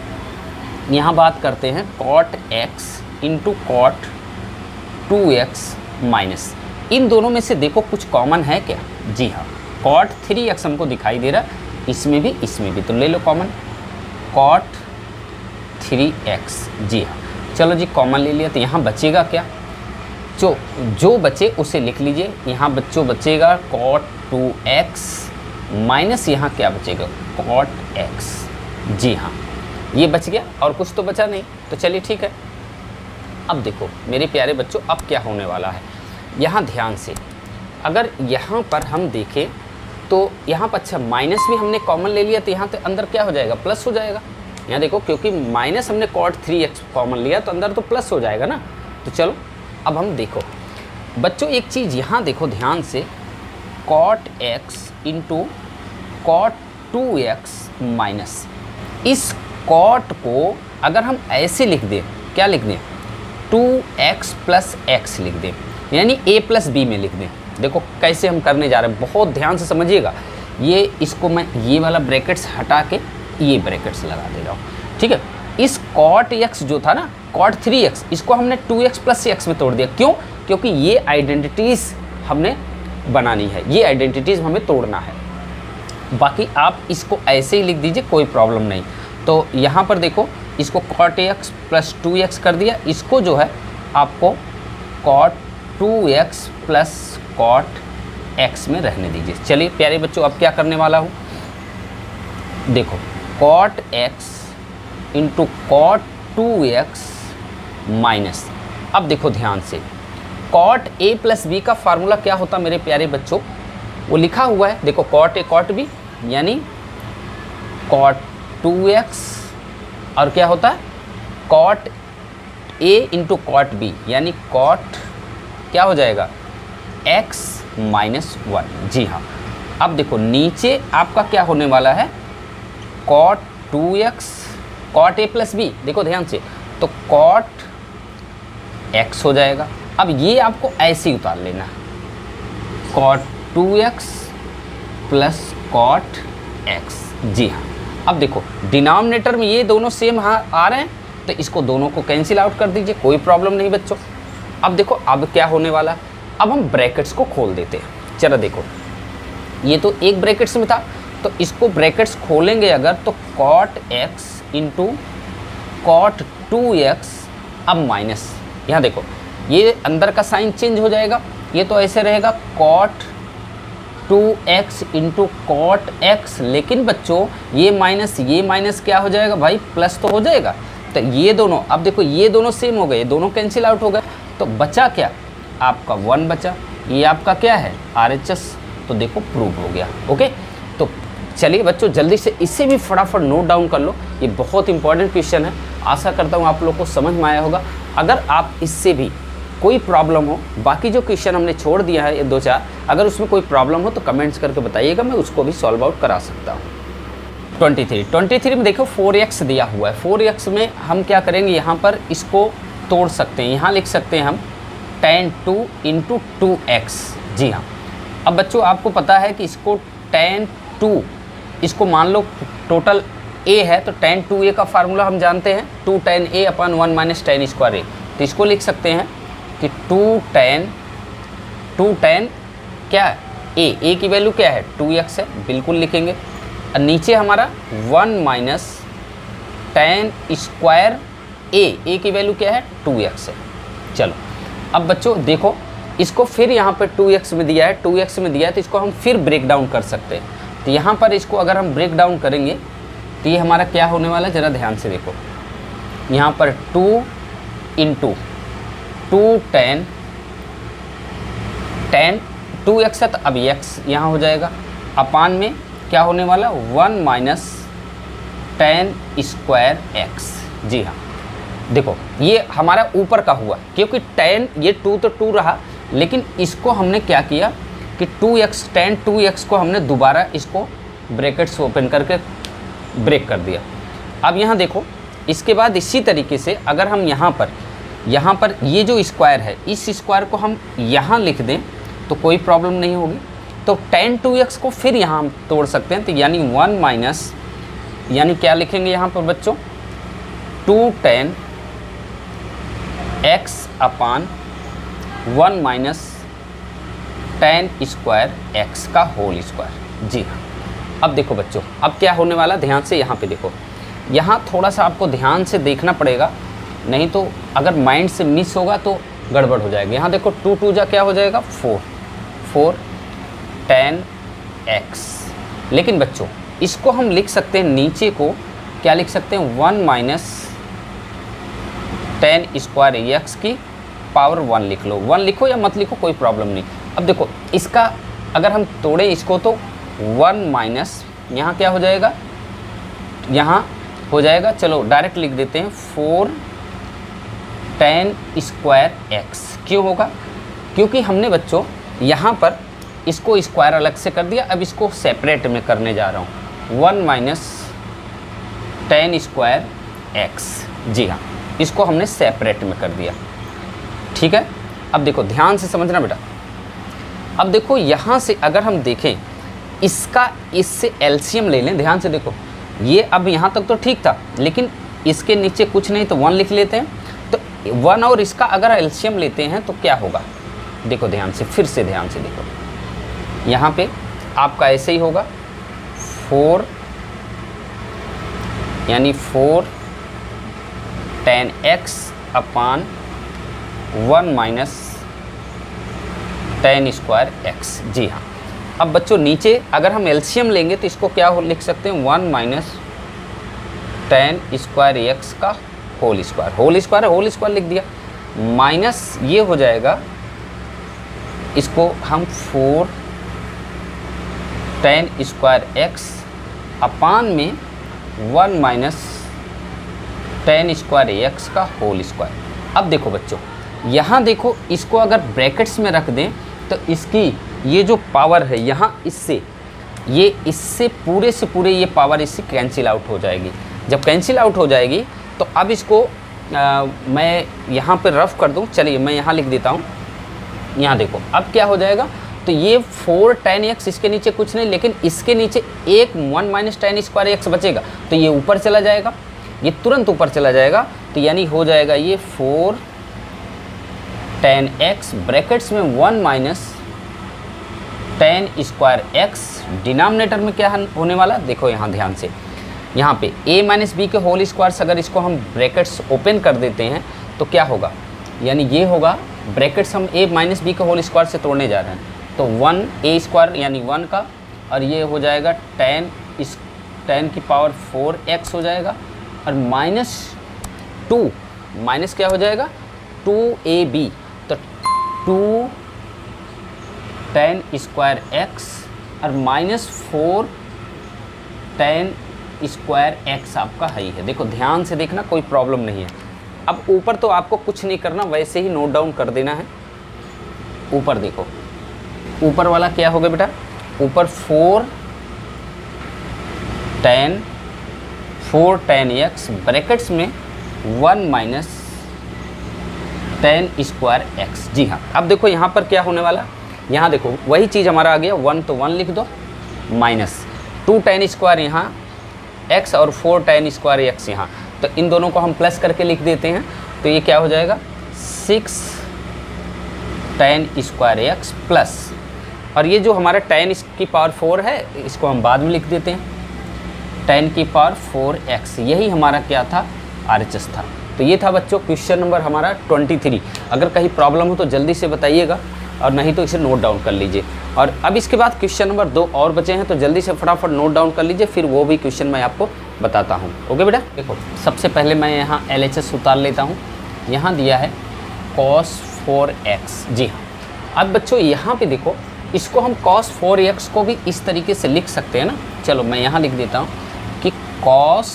यहाँ बात करते हैं cot x into cot 2x minus, इन दोनों में से देखो कुछ कॉमन है क्या। जी हाँ, cot 3x हमको दिखाई दे रहा है, इसमें भी, तो ले लो कॉमन cot 3x। जी हाँ, चलो जी कॉमन ले लिया, तो यहाँ बचेगा क्या, जो बचे उसे लिख लीजिए। यहाँ बच्चों बचेगा cot 2x माइनस यहाँ क्या बचेगा, कॉट एक्स। जी हाँ, ये बच गया और कुछ तो बचा नहीं, तो चलिए ठीक है। अब देखो मेरे प्यारे बच्चों, अब क्या होने वाला है, यहाँ ध्यान से अगर यहाँ पर हम देखें तो यहाँ पर अच्छा माइनस भी हमने कॉमन ले लिया, तो यहाँ तो अंदर क्या हो जाएगा, प्लस हो जाएगा। यहाँ देखो क्योंकि माइनस हमने कॉट 3x कॉमन लिया तो अंदर तो प्लस हो जाएगा ना। तो चलो अब हम देखो बच्चों एक चीज़ यहाँ देखो ध्यान से, cot X into cot 2x minus, इस कॉट को अगर हम ऐसे लिख दें, क्या लिख दें, 2x प्लस एक्स लिख दें, यानी a प्लस बी में लिख दें। देखो कैसे हम करने जा रहे हैं, बहुत ध्यान से समझिएगा। ये इसको मैं ये वाला ब्रैकेट्स हटा के ये ब्रैकेट्स लगा दे रहा हूँ, ठीक है। इस कॉट x जो था ना, कॉट 3x, इसको हमने 2x प्लस x में तोड़ दिया। क्यों? क्योंकि ये आइडेंटिटीज़ हमने बनानी है, ये आइडेंटिटीज़ हमें तोड़ना है। बाकी आप इसको ऐसे ही लिख दीजिए, कोई प्रॉब्लम नहीं। तो यहाँ पर देखो इसको कॉट x प्लस 2x कर दिया, इसको जो है आपको cot 2x plus cot x में रहने दीजिए। चलिए प्यारे बच्चों, अब क्या करने वाला हूँ, देखो cot x into cot 2x minus. अब देखो ध्यान से, कॉट a प्लस बी का फार्मूला क्या होता मेरे प्यारे बच्चों, वो लिखा हुआ है, देखो कॉट a कॉट b यानी कॉट 2x और क्या होता है cot a into cot b यानी कॉट क्या हो जाएगा x माइनस 1। जी हाँ, अब देखो नीचे आपका क्या होने वाला है, cot 2x cot a plus B, देखो ध्यान से, तो कॉट x हो जाएगा। अब ये आपको ऐसे ही उतार लेना है, cot 2x plus cot x। जी हाँ, अब देखो डिनोमिनेटर में ये दोनों सेम आ रहे हैं, तो इसको दोनों को कैंसिल आउट कर दीजिए, कोई प्रॉब्लम नहीं बच्चों। अब देखो अब क्या होने वाला है, अब हम ब्रैकेट्स को खोल देते हैं। चलो देखो ये तो एक ब्रैकेट्स में था, तो इसको ब्रैकेट्स खोलेंगे अगर, तो cot x into cot 2x, अब माइनस, यहाँ देखो ये अंदर का साइन चेंज हो जाएगा, ये तो ऐसे रहेगा cot 2x into cot x, लेकिन बच्चों ये माइनस क्या हो जाएगा भाई, प्लस तो हो जाएगा। तो ये दोनों, अब देखो ये दोनों सेम हो गए, ये दोनों कैंसिल आउट हो गए, तो बचा क्या आपका 1 बचा, ये आपका क्या है RHS, तो देखो प्रूव हो गया। ओके, तो चलिए बच्चों जल्दी से इसे भी फटाफट नोट डाउन कर लो, ये बहुत इंपॉर्टेंट क्वेश्चन है। आशा करता हूँ आप लोग को समझ में आया होगा। अगर आप इससे भी कोई प्रॉब्लम हो, बाकी जो क्वेश्चन हमने छोड़ दिया है ये 2-4, अगर उसमें कोई प्रॉब्लम हो तो कमेंट्स करके बताइएगा, मैं उसको भी सॉल्व आउट करा सकता हूँ। 23 में देखो 4x दिया हुआ है, 4x में हम क्या करेंगे, यहाँ पर इसको तोड़ सकते हैं, यहाँ लिख सकते हैं हम tan 2 इंटू 2x। जी हाँ, अब बच्चों आपको पता है कि इसको tan 2, इसको मान लो टोटल a है, तो tan 2a का फार्मूला हम जानते हैं, 2 tan a upon 1 minus tan square a, तो इसको लिख सकते हैं कि 2 tan क्या है a की वैल्यू क्या है 2x है, बिल्कुल लिखेंगे। और नीचे हमारा 1 माइनस tan स्क्वायर a की वैल्यू क्या है 2x है। चलो अब बच्चों देखो इसको फिर यहाँ पर 2x में दिया है, 2x में दिया है, तो इसको हम फिर ब्रेक डाउन कर सकते हैं। तो यहाँ पर इसको अगर हम ब्रेक डाउन करेंगे तो ये हमारा क्या होने वाला है, ज़रा ध्यान से देखो, यहाँ पर 2 इंटू 2 tan 2x है, तो अब x यहाँ हो जाएगा, अपान में क्या होने वाला 1 माइनस tan स्क्वायर x। जी हाँ, देखो ये हमारा ऊपर का हुआ, क्योंकि tan ये 2 तो 2 रहा, लेकिन इसको हमने क्या किया कि 2x tan 2x को हमने दोबारा इसको ब्रैकेट्स ओपन करके ब्रेक कर दिया। अब यहाँ देखो इसके बाद इसी तरीके से अगर हम यहाँ पर ये जो स्क्वायर है, इस स्क्वायर को हम यहाँ लिख दें तो कोई प्रॉब्लम नहीं होगी। तो tan 2x को फिर यहाँ हम तोड़ सकते हैं, तो यानी 1 माइनस, यानी क्या लिखेंगे यहाँ पर बच्चों 2 tan x अपान 1 माइनस tan स्क्वायर x का होल स्क्वायर। जी हाँ, अब देखो बच्चों अब क्या होने वाला, ध्यान से यहाँ पे देखो, यहाँ थोड़ा सा आपको ध्यान से देखना पड़ेगा, नहीं तो अगर माइंड से मिस होगा तो गड़बड़ हो जाएगी। यहाँ देखो 2 2 जा क्या हो जाएगा 4 tan x, लेकिन बच्चों इसको हम लिख सकते हैं, नीचे को क्या लिख सकते हैं, 1 माइनस टेन स्क्वायर एक्स की पावर 1 लिख लो। 1 लिखो या मत लिखो, कोई प्रॉब्लम नहीं। अब देखो इसका अगर हम तोड़ें इसको तो 1 माइनस यहाँ क्या हो जाएगा, यहाँ हो जाएगा, चलो डायरेक्ट लिख देते हैं 4 टेन स्क्वायर एक्स। क्यों होगा, क्योंकि हमने बच्चों यहाँ पर इसको स्क्वायर अलग से कर दिया, अब इसको सेपरेट में करने जा रहा हूँ। 1 माइनस टेन स्क्वायर एक्स, जी हाँ, इसको हमने सेपरेट में कर दिया। ठीक है, अब देखो ध्यान से समझना बेटा। अब देखो यहाँ से अगर हम देखें इसका, इससे एलसीएम ले लें, ध्यान से देखो, ये अब यहाँ तक तो ठीक था, लेकिन इसके नीचे कुछ नहीं तो 1 लिख लेते हैं। तो 1 और इसका अगर एलसीएम लेते हैं तो क्या होगा, देखो ध्यान से, फिर से ध्यान से देखो, यहाँ पे आपका ऐसे ही होगा 4 यानी 4 टेन एक्स अपान 1 माइनस टेन स्क्वायर एक्स। जी हाँ, अब बच्चों नीचे अगर हम एलसीएम लेंगे तो इसको क्या लिख सकते हैं, 1 माइनस टेन स्क्वायर एक्स का होल स्क्वायर लिख दिया, माइनस ये हो जाएगा, इसको हम 4 टेन स्क्वायर एक्स अपान में 1 माइनस टेन स्क्वायर एक्स का होल स्क्वायर। अब देखो बच्चों यहाँ देखो, इसको अगर ब्रैकेट्स में रख दें तो इसकी ये जो पावर है यहाँ इससे पूरे से पूरे ये पावर इससे कैंसिल आउट हो जाएगी। जब कैंसिल आउट हो जाएगी तो अब इसको मैं यहाँ पे रफ कर दूँ, चलिए मैं यहाँ लिख देता हूँ। यहाँ देखो अब क्या हो जाएगा, तो ये 4 टेन एक्स, इसके नीचे कुछ नहीं, लेकिन इसके नीचे एक 1 माइनस टेन स्क्वायर एक्स बचेगा, तो ये ऊपर चला जाएगा, ये तुरंत ऊपर चला जाएगा, तो यानी हो जाएगा ये 4 टेन एक्स ब्रैकेट्स में 1 minus ten square x, denominator में क्या होने वाला, देखो यहाँ ध्यान से, यहाँ पे a माइनस बी के होल स्क्वायर, अगर इसको हम ब्रैकेट्स ओपन कर देते हैं तो क्या होगा, यानी ये होगा, ब्रैकेट्स हम a माइनस बी के होल स्क्वायर से तोड़ने जा रहे हैं, तो 1 a स्क्वायर यानी 1 का, और ये हो जाएगा टेन की पावर 4x हो जाएगा, और -2 माइनस क्या हो जाएगा 2ab, तो 2 टेन स्क्वायर एक्स और -4 टेन स्क्वायर एक्स आपका हाई है। देखो ध्यान से देखना, कोई प्रॉब्लम नहीं है। अब ऊपर तो आपको कुछ नहीं करना, वैसे ही नोट डाउन कर देना है। ऊपर देखो, ऊपर वाला क्या होगा बेटा, ऊपर 4 टेन एक्स ब्रैकेट्स में 1 माइनस टेन स्क्वायर एक्स। जी हाँ, अब देखो यहाँ पर क्या होने वाला, यहाँ देखो वही चीज़ हमारा आ गया, 1 तो 1 लिख दो, माइनस 2 टेन स्क्वायर यहाँ x और 4 टेन स्क्वायर एक्स यहाँ, तो इन दोनों को हम प्लस करके लिख देते हैं, तो ये क्या हो जाएगा 6 टेन स्क्वायर एक्स प्लस, और ये जो हमारा टेन की पावर 4 है इसको हम बाद में लिख देते हैं, टेन की पावर 4x, यही हमारा क्या था, RHS था। तो ये था बच्चों क्वेश्चन नंबर हमारा 23। अगर कहीं प्रॉब्लम हो तो जल्दी से बताइएगा, और नहीं तो इसे नोट डाउन कर लीजिए। और अब इसके बाद क्वेश्चन नंबर 2 और बचे हैं, तो जल्दी से फटाफट नोट डाउन कर लीजिए, फिर वो भी क्वेश्चन मैं आपको बताता हूँ। ओके बेटा, देखो सबसे पहले मैं यहाँ LHS उतार लेता हूँ। यहाँ दिया है cos 4x। जी हाँ, अब बच्चों यहाँ पे देखो, इसको हम cos 4x को भी इस तरीके से लिख सकते हैं ना। चलो मैं यहाँ लिख देता हूँ कि cos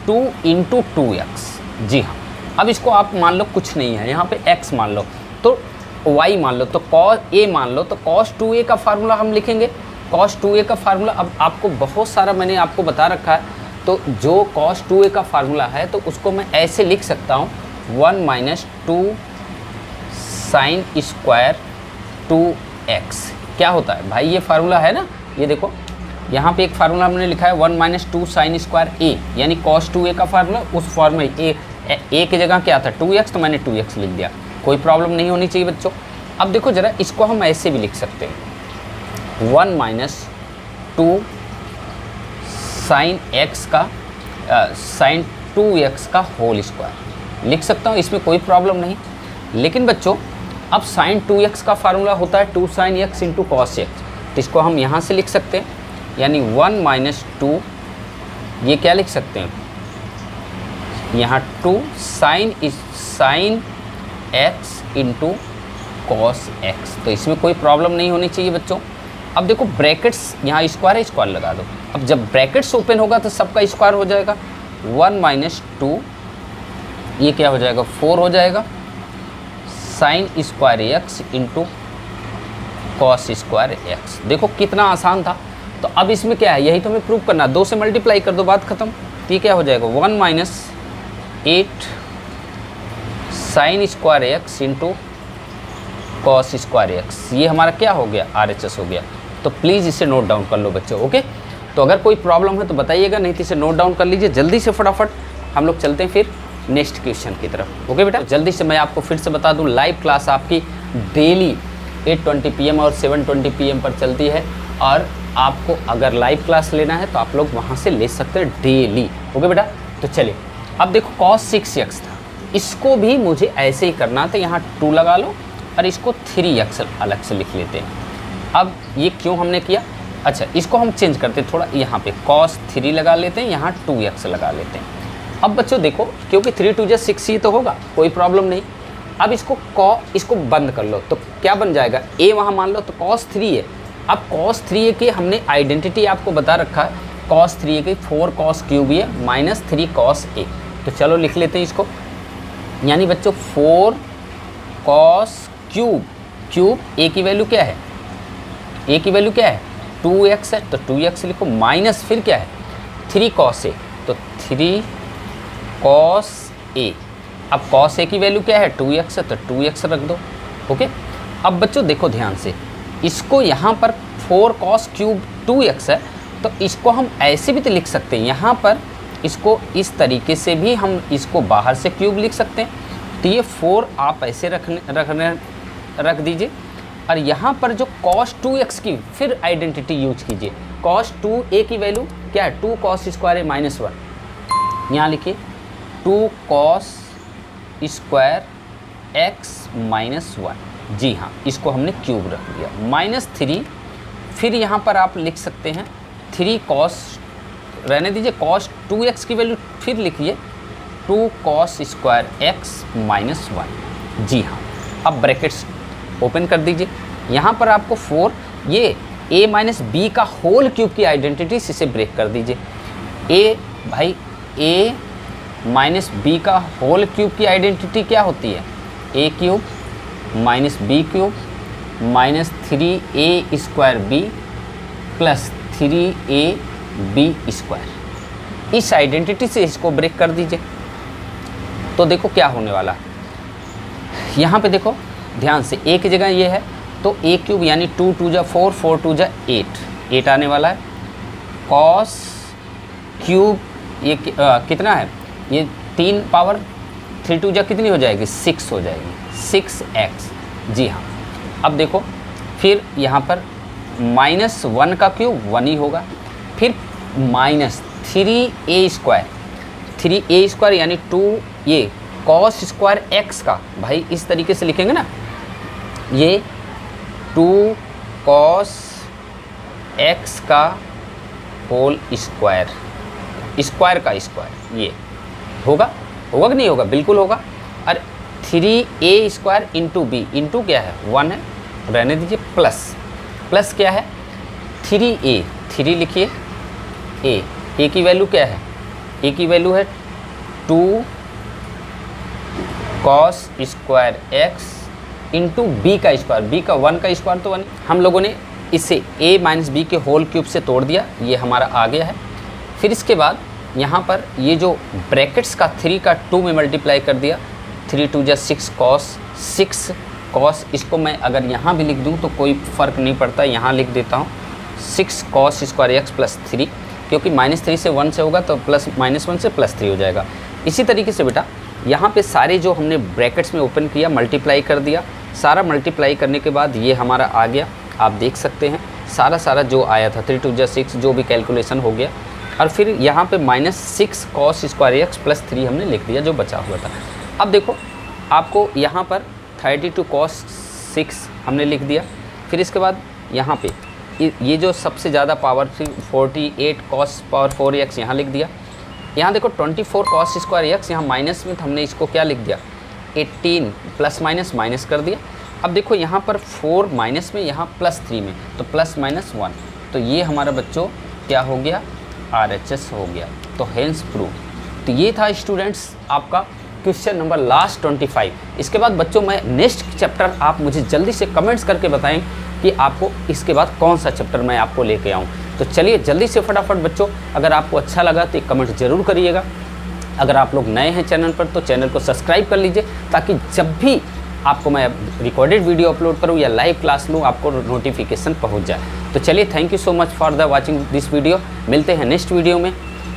2 × 2x। जी हाँ, अब इसको आप मान लो कुछ नहीं है, यहाँ पे x मान लो, तो y मान लो, तो cos a मान लो, तो cos 2a का फार्मूला हम लिखेंगे। cos 2a का फार्मूला अब आपको बहुत सारा मैंने आपको बता रखा है, तो जो cos 2a का फार्मूला है तो उसको मैं ऐसे लिख सकता हूँ 1 माइनस 2 साइन स्क्वायर 2x। क्या होता है भाई, ये फार्मूला है ना, ये देखो यहाँ पे एक फार्मूला हमने लिखा है 1 माइनस 2 साइन स्क्वायर a, यानी cos 2a का फार्मूला, उस फॉर्म में a की जगह क्या था 2x, तो मैंने 2x लिख दिया, कोई प्रॉब्लम नहीं होनी चाहिए बच्चों। अब देखो जरा, इसको हम ऐसे भी लिख सकते हैं 1 माइनस 2 साइन x का साइन 2x का होल स्क्वायर लिख सकता हूँ, इसमें कोई प्रॉब्लम नहीं। लेकिन बच्चों अब साइन 2x का फार्मूला होता है 2 sine x into cos x, तो इसको हम यहाँ से लिख सकते हैं यानी 1 माइनस 2, ये क्या लिख सकते हैं यहाँ 2 sine x into cos X. तो इसमें कोई प्रॉब्लम नहीं होनी चाहिए बच्चों। अब देखो ब्रैकेट्स यहाँ स्क्वायर है, स्क्वायर लगा दो। अब जब ब्रैकेट्स ओपन होगा तो सबका स्क्वायर हो जाएगा। 1 माइनस 2 ये क्या हो जाएगा 4 हो जाएगा, sine square x into cos square x. देखो कितना आसान था। तो अब इसमें क्या है, यही तो हमें प्रूव करना है। 2 से मल्टीप्लाई कर दो, बात खत्म। तो ये क्या हो जाएगा 1 minus 8 sine square x into cos square x. ये हमारा क्या हो गया RHS हो गया। तो प्लीज़ इसे नोट डाउन कर लो बच्चों, ओके। तो अगर कोई प्रॉब्लम है तो बताइएगा, नहीं तो इसे नोट डाउन कर लीजिए जल्दी से फटाफट। हम लोग चलते हैं फिर नेक्स्ट क्वेश्चन की तरफ, ओके बेटा। जल्दी से मैं आपको फिर से बता दूं, लाइव क्लास आपकी डेली 8:20 PM और 7:20 PM पर चलती है। और आपको अगर लाइव क्लास लेना है तो आप लोग वहाँ से ले सकते हैं डेली, ओके बेटा। तो चलिए अब देखो cos 6x था, इसको भी मुझे ऐसे ही करना था। यहाँ 2 लगा लो और इसको 3x अलग से लिख लेते हैं। अब ये क्यों हमने किया, अच्छा इसको हम चेंज करते हैं थोड़ा, यहाँ पे cos 3 लगा लेते हैं, यहाँ 2x लगा लेते हैं। अब बच्चों देखो, क्योंकि 3 2 जा 6 ही तो होगा, कोई प्रॉब्लम नहीं। अब इसको बंद कर लो तो क्या बन जाएगा, a वहाँ मान लो तो cos 3 है। अब cos 3a के हमने आइडेंटिटी आपको बता रखा है, cos 3a की 4 cos क्यूब है माइनस 3 cos a। तो चलो लिख लेते हैं इसको, यानी बच्चों 4 cos क्यूब a की वैल्यू क्या है, a की वैल्यू क्या है 2x है, तो 2x लिखो, माइनस फिर क्या है 3 cos a, तो 3 cos a। अब cos a की वैल्यू क्या है 2x है, तो 2x रख दो, ओके। अब बच्चों देखो ध्यान से, इसको यहाँ पर 4 cos क्यूब 2x है, तो इसको हम ऐसे भी तो लिख सकते हैं, यहाँ पर इसको इस तरीके से भी हम इसको बाहर से क्यूब लिख सकते हैं। तो ये 4 आप ऐसे रख दीजिए, और यहाँ पर जो cos 2x की फिर आइडेंटिटी यूज कीजिए। cos 2a की वैल्यू क्या है 2 cos स्क्वायर माइनस 1, यहाँ लिखिए 2 cos स्क्वायर x माइनस 1। जी हाँ, इसको हमने क्यूब रख दिया, माइनस 3। फिर यहाँ पर आप लिख सकते हैं 3 cos, रहने दीजिए, cos 2x की वैल्यू फिर लिखिए 2 cos स्क्वायर x माइनस 1। जी हाँ, अब ब्रैकेट्स ओपन कर दीजिए। यहाँ पर आपको 4, ये a माइनस बी का होल क्यूब की आइडेंटिटी, इसे ब्रेक कर दीजिए। a माइनस बी का होल क्यूब की आइडेंटिटी क्या होती है, a cube minus B cube minus 3a square B plus 3ab square. इस आइडेंटिटी से इसको ब्रेक कर दीजिए। तो देखो क्या होने वाला है, यहाँ पे देखो ध्यान से, a की जगह ये है तो a क्यूब यानी 2 2 जा 4 4 2 जा 8 आने वाला है। cos क्यूब ये कितना है, ये 3 पावर 3 2 जा कितनी हो जाएगी 6 हो जाएगी, 6x। जी हाँ, अब देखो फिर यहाँ पर माइनस 1 का क्यूब 1 ही होगा, फिर माइनस 3a स्क्वायर यानी 2 ये cos स्क्वायर x का, भाई इस तरीके से लिखेंगे ना, ये 2 cos x का होल स्क्वायर, स्क्वायर का स्क्वायर, ये होगा कि नहीं होगा, बिल्कुल होगा। और 3a square into B, into क्या है 1 है, रहने दीजिए, प्लस क्या है 3a, 3 लिखिए, a की वैल्यू क्या है, a की वैल्यू है 2 cos square x into B का स्क्वायर, बी का 1 का स्क्वायर तो 1। हम लोगों ने इसे a माइनस बी के होल क्यूब से तोड़ दिया, ये हमारा आ गया है। फिर इसके बाद यहाँ पर ये जो ब्रैकेट्स का 3 का 2 में मल्टीप्लाई कर दिया, 3 2 जा 6 cos, इसको मैं अगर यहाँ भी लिख दूँ तो कोई फ़र्क नहीं पड़ता, यहाँ लिख देता हूँ 6 cos स्क्वायर x प्लस 3, क्योंकि -3 से 1 से होगा तो -1 से +3 हो जाएगा। इसी तरीके से बेटा यहाँ पे सारे जो हमने ब्रैकेट्स में ओपन किया, मल्टीप्लाई कर दिया, सारा मल्टीप्लाई करने के बाद ये हमारा आ गया, आप देख सकते हैं सारा जो आया था 3 2 जा 6 जो भी कैलकुलेशन हो गया। और फिर यहाँ पे -6 cos स्क्वायर x प्लस 3 हमने लिख दिया जो बचा हुआ था। अब देखो आपको यहाँ पर 32 cos 6 हमने लिख दिया, फिर इसके बाद यहाँ पे ये जो सबसे ज़्यादा पावर थी 48 cos पावर 4x यहाँ लिख दिया। यहाँ देखो 24 cos स्क्वायर x, यहाँ माइनस में हमने इसको क्या लिख दिया 18 प्लस माइनस माइनस कर दिया। अब देखो यहाँ पर 4 माइनस में, यहाँ प्लस 3 में, तो प्लस माइनस 1, तो ये हमारा बच्चों क्या हो गया RHS हो गया। तो हेंस प्रूव। तो ये था स्टूडेंट्स आपका क्वेश्चन नंबर लास्ट 25। इसके बाद बच्चों मैं नेक्स्ट चैप्टर आप मुझे जल्दी से कमेंट्स करके बताएं कि आपको इसके बाद कौन सा चैप्टर मैं आपको लेके आऊँ। तो चलिए जल्दी से फटाफट बच्चों, अगर आपको अच्छा लगा तो एक कमेंट ज़रूर करिएगा। अगर आप लोग नए हैं चैनल पर तो चैनल को सब्सक्राइब कर लीजिए, ताकि जब भी आपको मैं रिकॉर्डेड वीडियो अपलोड करूँ या लाइव क्लास लूँ आपको नोटिफिकेशन पहुँच जाए। तो चलिए thank you so much for the watching this video. मिलते हैं नेक्स्ट वीडियो में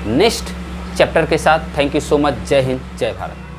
नेक्स्ट चैप्टर के साथ। Thank you so much. जय हिंद, जय भारत।